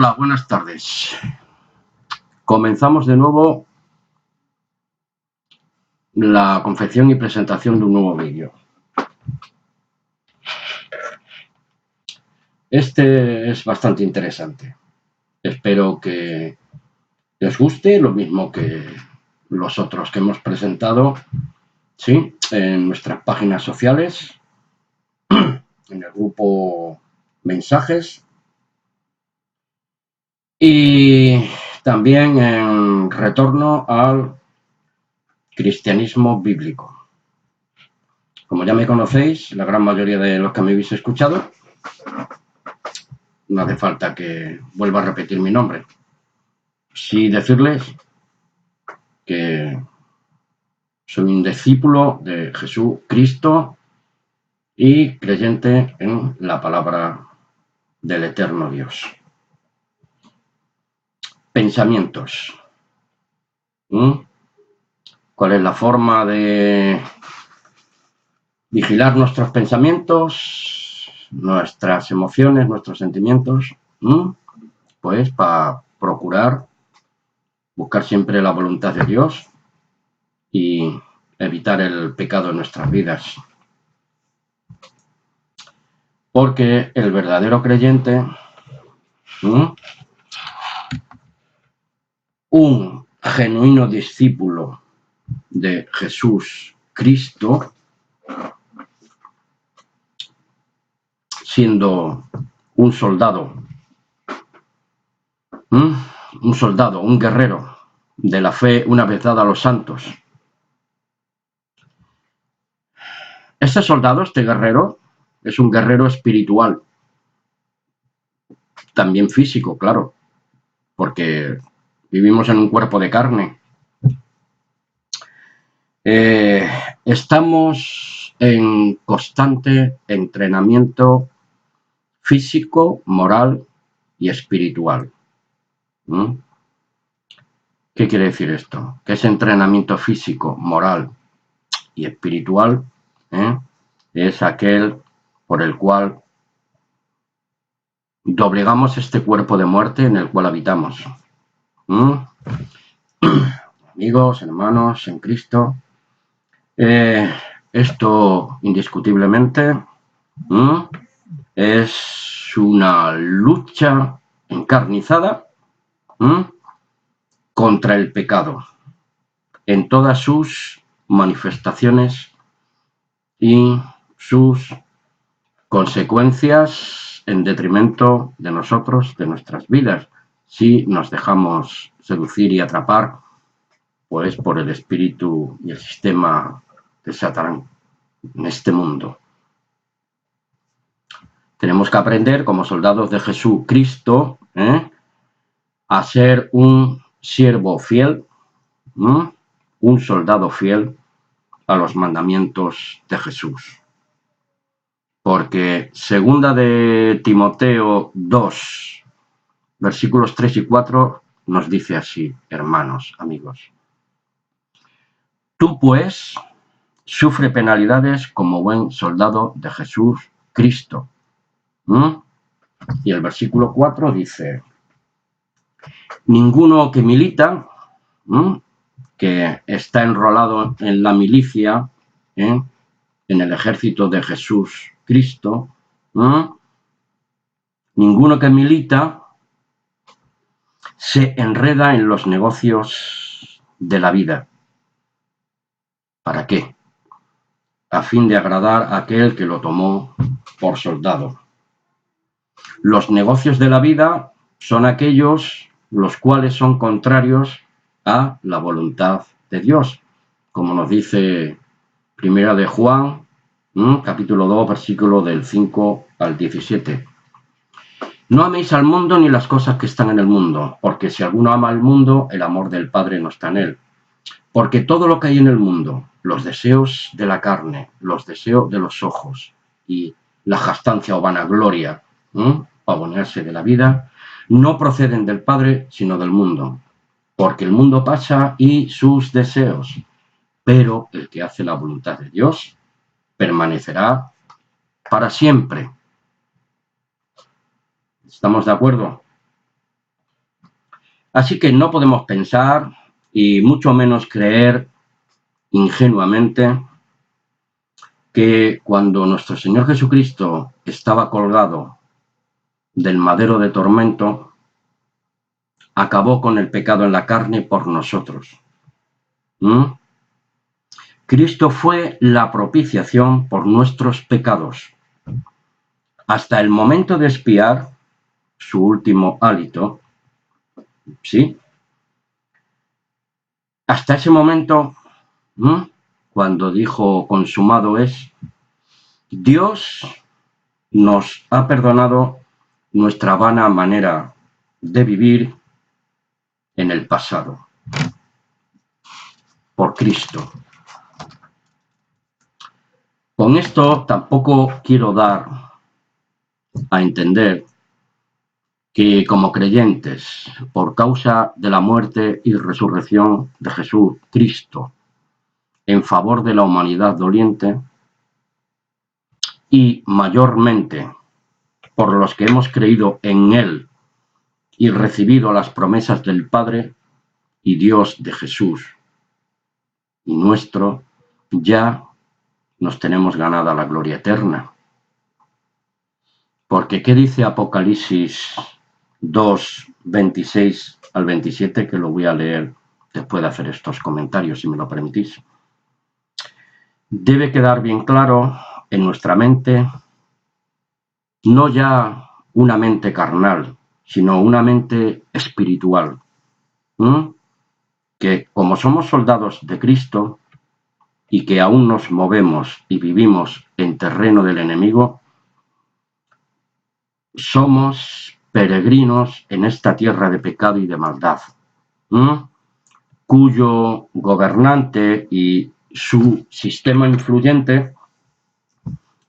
Hola, buenas tardes. Comenzamos de nuevo la confección y presentación de un nuevo vídeo. Este es bastante interesante. Espero que les guste, lo mismo que los otros que hemos presentado, ¿sí?, en nuestras páginas sociales, en el grupo Mensajes y también en retorno al cristianismo bíblico. Como ya me conocéis, la gran mayoría de los que me habéis escuchado, no hace falta que vuelva a repetir mi nombre. Sí decirles que soy un discípulo de Jesucristo y creyente en la palabra del eterno Dios. Pensamientos. ¿Cuál es la forma de vigilar nuestros pensamientos, nuestras emociones, nuestros sentimientos? Pues para procurar buscar siempre la voluntad de Dios y evitar el pecado en nuestras vidas. Porque el verdadero creyente, un genuino discípulo de Jesús Cristo, siendo un soldado, un guerrero de la fe una vez dada a los santos. Este soldado, este guerrero, es un guerrero espiritual, también físico, claro, porque vivimos en un cuerpo de carne. Estamos en constante entrenamiento físico, moral y espiritual. ¿Qué quiere decir esto? Que ese entrenamiento físico, moral y espiritual es aquel por el cual doblegamos este cuerpo de muerte en el cual habitamos. Amigos, hermanos en Cristo, esto indiscutiblemente es una lucha encarnizada contra el pecado en todas sus manifestaciones y sus consecuencias en detrimento de nosotros, de nuestras vidas, si nos dejamos seducir y atrapar pues por el espíritu y el sistema de Satán en este mundo. Tenemos que aprender, como soldados de Jesucristo, a ser un siervo fiel, un soldado fiel a los mandamientos de Jesús. Porque segunda de Timoteo 2, versículos 3 y 4, nos dice así, hermanos, amigos. Tú, pues, sufre penalidades como buen soldado de Jesucristo. Y el versículo 4 dice, ninguno que milita, que está enrolado en la milicia, en el ejército de Jesucristo, ninguno que milita se enreda en los negocios de la vida. ¿Para qué? A fin de agradar a aquel que lo tomó por soldado. Los negocios de la vida son aquellos los cuales son contrarios a la voluntad de Dios, como nos dice Primera de Juan, capítulo 2, versículo del 5 al 17. No améis al mundo ni las cosas que están en el mundo, porque si alguno ama al mundo, el amor del Padre no está en él. Porque todo lo que hay en el mundo, los deseos de la carne, los deseos de los ojos y la jactancia o vanagloria, pavonearse de la vida, no proceden del Padre, sino del mundo. Porque el mundo pasa y sus deseos, pero el que hace la voluntad de Dios permanecerá para siempre. ¿Estamos de acuerdo? Así que no podemos pensar, y mucho menos creer ingenuamente, que cuando nuestro Señor Jesucristo estaba colgado del madero de tormento, acabó con el pecado en la carne por nosotros. Cristo fue la propiciación por nuestros pecados, hasta el momento de expiar su último hálito, ¿sí? Hasta ese momento, cuando dijo consumado es, Dios nos ha perdonado nuestra vana manera de vivir en el pasado, por Cristo. Con esto tampoco quiero dar a entender que como creyentes, por causa de la muerte y resurrección de Jesús Cristo, en favor de la humanidad doliente, y mayormente por los que hemos creído en Él y recibido las promesas del Padre y Dios de Jesús y nuestro, ya nos tenemos ganada la gloria eterna. Porque ¿qué dice Apocalipsis 2, 26 al 27? Que lo voy a leer después de hacer estos comentarios, si me lo permitís. Debe quedar bien claro en nuestra mente, no ya una mente carnal, sino una mente espiritual. Que como somos soldados de Cristo y que aún nos movemos y vivimos en terreno del enemigo, somos peregrinos en esta tierra de pecado y de maldad, cuyo gobernante y su sistema influyente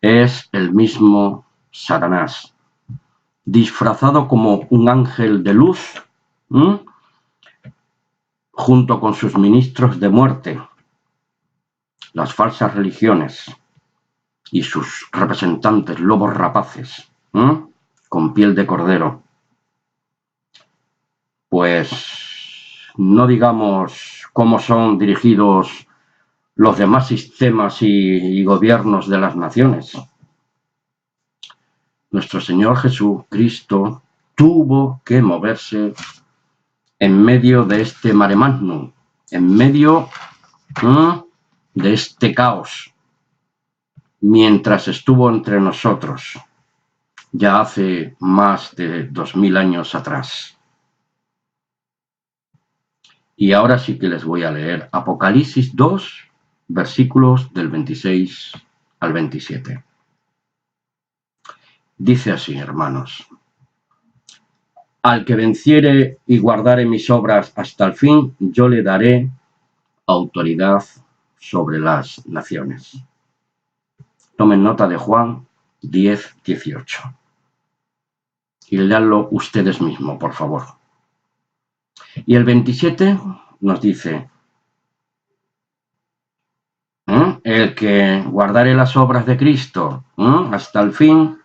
es el mismo Satanás, disfrazado como un ángel de luz, junto con sus ministros de muerte, las falsas religiones y sus representantes lobos rapaces, con piel de cordero. Pues no digamos cómo son dirigidos los demás sistemas y gobiernos de las naciones. Nuestro Señor Jesucristo tuvo que moverse en medio de este mare magnum, en medio de este caos, mientras estuvo entre nosotros, ya hace más de 2000 años atrás. Y ahora sí que les voy a leer Apocalipsis 2, versículos del 26 al 27. Dice así, hermanos: al que venciere y guardare mis obras hasta el fin, yo le daré autoridad sobre las naciones. Tomen nota de Juan 10, 18. Y leanlo ustedes mismos, por favor. Y el 27 nos dice: el que guardare las obras de Cristo hasta el fin,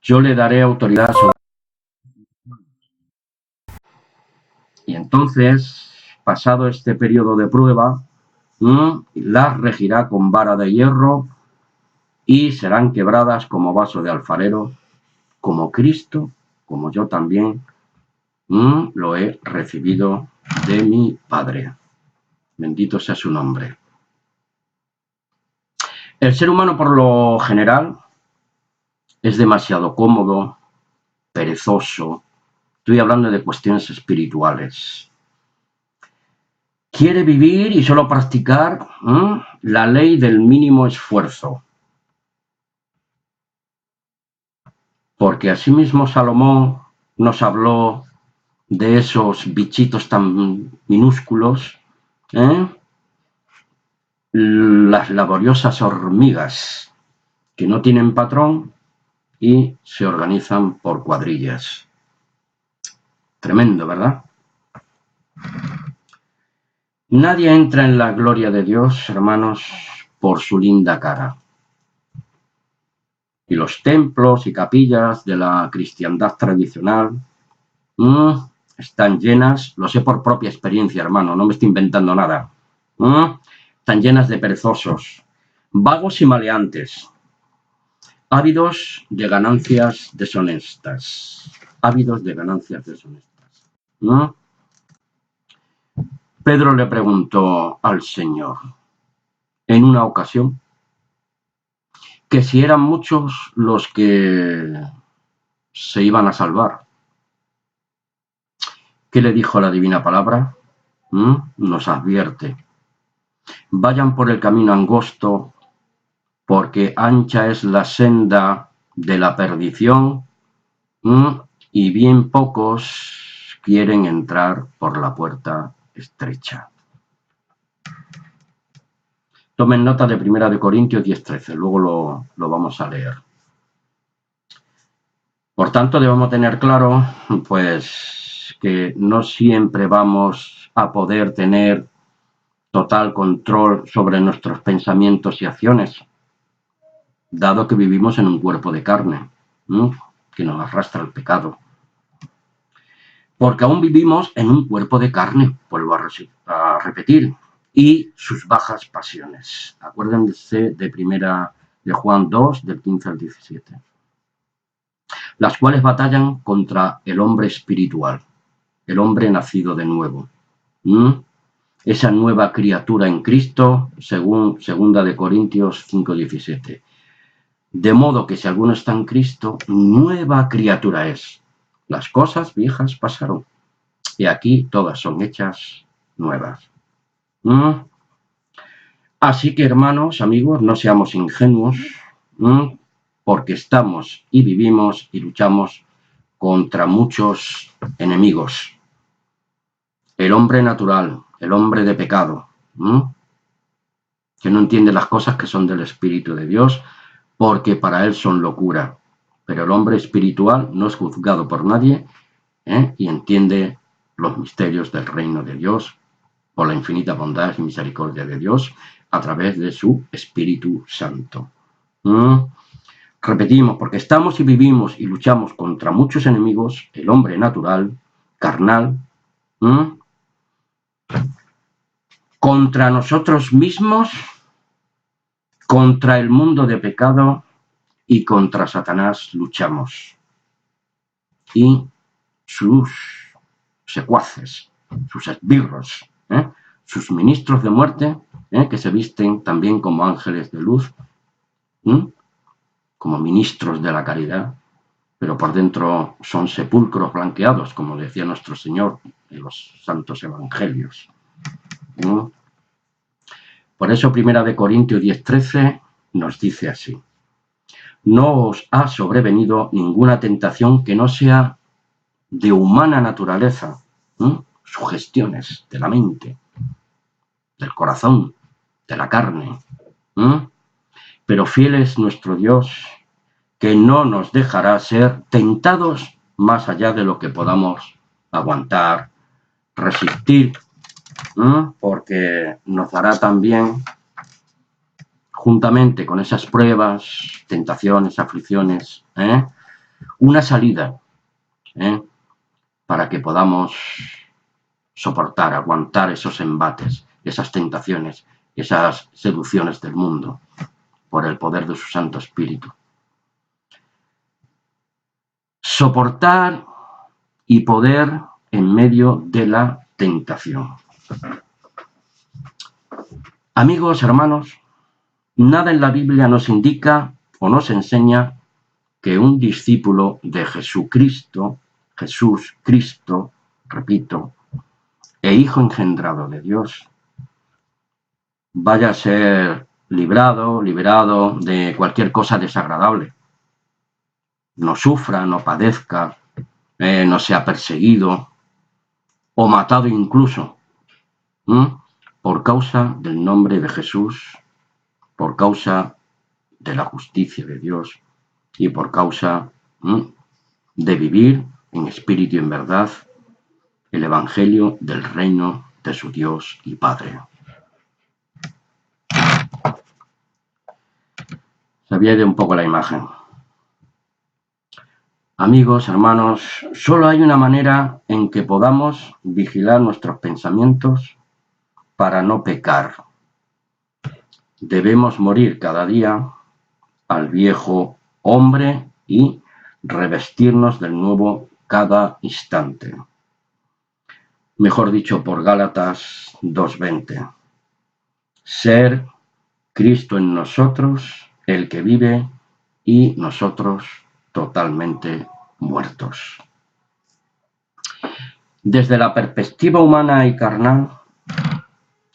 yo le daré autoridad sobre. Y entonces, pasado este periodo de prueba, las regirá con vara de hierro y serán quebradas como vaso de alfarero, como Cristo, como yo también lo he recibido de mi Padre. Bendito sea su nombre. El ser humano, por lo general, es demasiado cómodo, perezoso. Estoy hablando de cuestiones espirituales. Quiere vivir y solo practicar la ley del mínimo esfuerzo. Porque asimismo Salomón nos habló de esos bichitos tan minúsculos, las laboriosas hormigas que no tienen patrón y se organizan por cuadrillas. Tremendo, ¿verdad? Nadie entra en la gloria de Dios, hermanos, por su linda cara. Y los templos y capillas de la cristiandad tradicional están llenas, lo sé por propia experiencia, hermano, no me estoy inventando nada. Están llenas de perezosos, vagos y maleantes, ávidos de ganancias deshonestas. Ávidos de ganancias deshonestas. Pedro le preguntó al Señor en una ocasión que si eran muchos los que se iban a salvar. ¿Qué le dijo la divina palabra? Nos advierte. Vayan por el camino angosto, porque ancha es la senda de la perdición, y bien pocos quieren entrar por la puerta estrecha. Tomen nota de 1 Corintios 10:13, luego lo vamos a leer. Por tanto, debemos tener claro, pues, que no siempre vamos a poder tener total control sobre nuestros pensamientos y acciones, dado que vivimos en un cuerpo de carne, que nos arrastra el pecado. Porque aún vivimos en un cuerpo de carne, vuelvo a repetir, y sus bajas pasiones. Acuérdense de Juan 2, del 15 al 17. Las cuales batallan contra el hombre espiritual, el hombre nacido de nuevo. Esa nueva criatura en Cristo, según 2 Corintios 5:17. De modo que si alguno está en Cristo, nueva criatura es. Las cosas viejas pasaron, y aquí todas son hechas nuevas. Así que, hermanos, amigos, no seamos ingenuos, porque estamos y vivimos y luchamos contra muchos enemigos. El hombre natural, el hombre de pecado, que no entiende las cosas que son del Espíritu de Dios, porque para él son locura. Pero el hombre espiritual no es juzgado por nadie, y entiende los misterios del reino de Dios por la infinita bondad y misericordia de Dios a través de su Espíritu Santo. Repetimos, porque estamos y vivimos y luchamos contra muchos enemigos, el hombre natural, carnal, contra nosotros mismos, contra el mundo de pecado y contra Satanás luchamos. Y sus secuaces, sus esbirros, sus ministros de muerte, que se visten también como ángeles de luz, como ministros de la caridad, pero por dentro son sepulcros blanqueados, como decía nuestro Señor en los santos evangelios. Por eso 1 Corintios 10:13 nos dice así: no os ha sobrevenido ninguna tentación que no sea de humana naturaleza, sugestiones de la mente, del corazón, de la carne. Pero fiel es nuestro Dios, que no nos dejará ser tentados más allá de lo que podamos aguantar, resistir, porque nos dará también, juntamente con esas pruebas, tentaciones, aflicciones, una salida, para que podamos soportar, aguantar esos embates, esas tentaciones, esas seducciones del mundo, por el poder de su Santo Espíritu. Soportar y poder en medio de la tentación. Amigos, hermanos, nada en la Biblia nos indica o nos enseña que un discípulo de Jesucristo, Jesús Cristo, repito, e Hijo engendrado de Dios, vaya a ser liberado de cualquier cosa desagradable. No sufra, no padezca, no sea perseguido o matado incluso, por causa del nombre de Jesús, por causa de la justicia de Dios y por causa de vivir en espíritu y en verdad el evangelio del reino de su Dios y Padre. Se pierde un poco la imagen. Amigos, hermanos, solo hay una manera en que podamos vigilar nuestros pensamientos para no pecar. Debemos morir cada día al viejo hombre y revestirnos del nuevo cada instante. Mejor dicho por Gálatas 2:20. Ser Cristo en nosotros, el que vive, y nosotros totalmente muertos. Desde la perspectiva humana y carnal,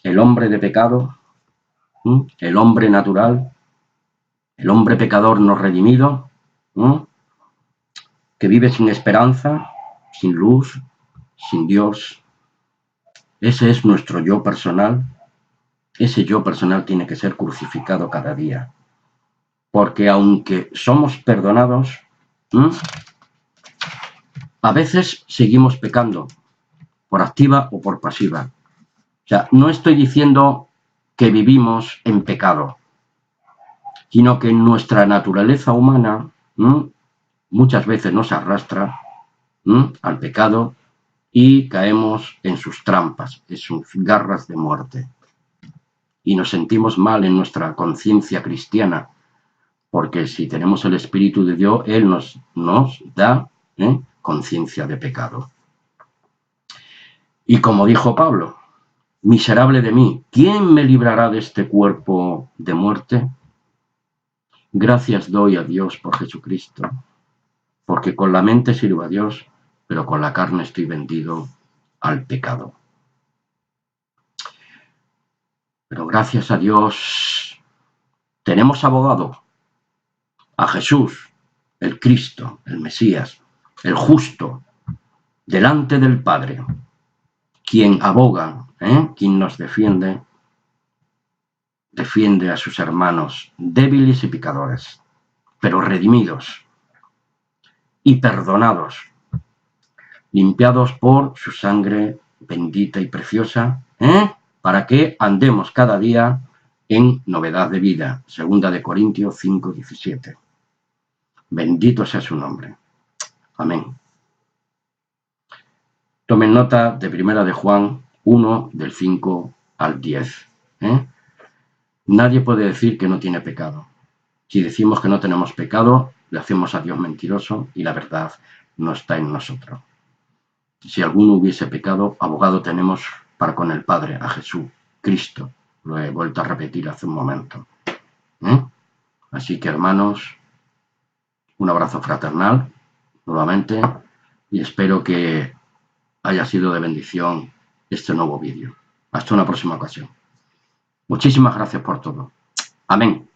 el hombre de pecado, el hombre natural, el hombre pecador no redimido, que vive sin esperanza, sin luz, sin Dios. Ese es nuestro yo personal. Ese yo personal tiene que ser crucificado cada día. Porque aunque somos perdonados, a veces seguimos pecando, por activa o por pasiva. O sea, no estoy diciendo que vivimos en pecado, sino que nuestra naturaleza humana muchas veces nos arrastra al pecado y caemos en sus trampas, en sus garras de muerte. Y nos sentimos mal en nuestra conciencia cristiana, porque si tenemos el Espíritu de Dios, Él nos da conciencia de pecado. Y como dijo Pablo, miserable de mí, ¿quién me librará de este cuerpo de muerte? Gracias doy a Dios por Jesucristo, porque con la mente sirvo a Dios, pero con la carne estoy vendido al pecado. Pero gracias a Dios tenemos abogado, a Jesús, el Cristo, el Mesías, el justo, delante del Padre, quien aboga, quien nos defiende a sus hermanos débiles y pecadores, pero redimidos y perdonados, limpiados por su sangre bendita y preciosa, para que andemos cada día en novedad de vida. 2 Corintios 5:17. Bendito sea su nombre. Amén. Tomen nota de 1 de Juan 1, del 5 al 10. Nadie puede decir que no tiene pecado. Si decimos que no tenemos pecado, le hacemos a Dios mentiroso y la verdad no está en nosotros. Si alguno hubiese pecado, abogado tenemos para con el Padre, a Jesús, Cristo. Lo he vuelto a repetir hace un momento. Así que, hermanos, un abrazo fraternal, nuevamente, y espero que haya sido de bendición este nuevo vídeo. Hasta una próxima ocasión. Muchísimas gracias por todo. Amén.